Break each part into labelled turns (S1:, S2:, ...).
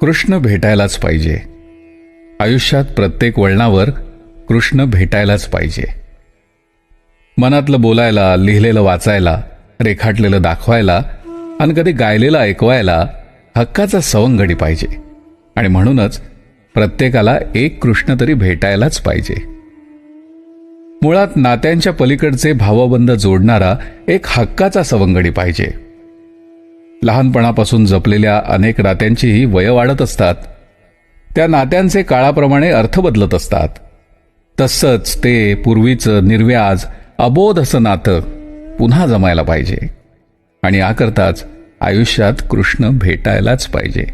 S1: कृष्ण भेटायलाच पाहिजे. आयुष्यात प्रत्येक वळणावर कृष्ण भेटायलाच पाहिजे. मनातलं बोलायला, लिहिलेलं वाचायला, रेखाटलेलं दाखवायला आणि कधी गायलेलं ऐकवायला हक्काचा सवंगडी पाहिजे. आणि म्हणूनच प्रत्येकाला एक कृष्ण तरी भेटायलाच पाहिजे. मुळात नात्यांच्या पलीकडचे भावबंध जोडणारा एक हक्काचा सवंगडी पाहिजे. लहानपणापासून जपलेल्या अनेक नात्यांचीही वय वाढत असतात. त्या नात्यांचे काळाप्रमाणे अर्थ बदलत असतात. तसंच ते पूर्वीचं निर्व्याज अबोध असं नातं पुन्हा जमायला पाहिजे. आणि याकरताच आयुष्यात कृष्ण भेटायलाच पाहिजे.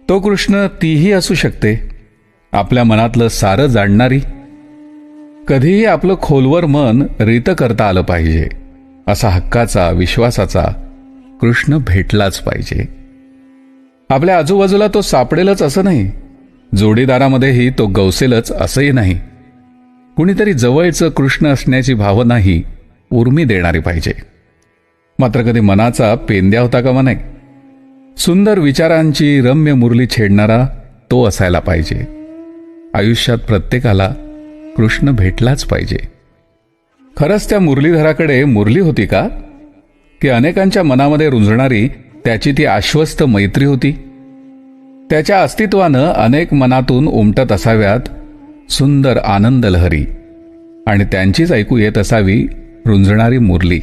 S1: तो कृष्ण तीही असू शकते, आपल्या मनातलं सारं जाणणारी. कधीही आपलं खोलवर मन रीत करता आलं पाहिजे असा हक्काचा, विश्वासाचा कृष्ण भेटलाच पाहिजे. आपल्या आजूबाजूला तो सापडेलच असं नाही, जोडीदारामध्येही तो गवसेलच असंही नाही. कुणीतरी जवळचं कृष्ण असण्याची भावनाही उर्मी देणारी पाहिजे. मात्र कधी मनाचा पेंद्या होता कामा नये. सुंदर विचारांची रम्य मुरली छेडणारा तो असायला पाहिजे. आयुष्यात प्रत्येकाला कृष्ण भेटलाच पाहिजे. खरंच त्या मुरलीधराकडे मुरली होती का? की अनेकांच्या मनामध्ये रुंजणारी त्याची ती आश्वस्त मैत्री होती? त्याच्या अस्तित्वानं अनेक मनातून उमटत असाव्यात सुंदर आनंद लहरी, आणि त्यांचीच ऐकू येत असावी रुंजणारी मुरली.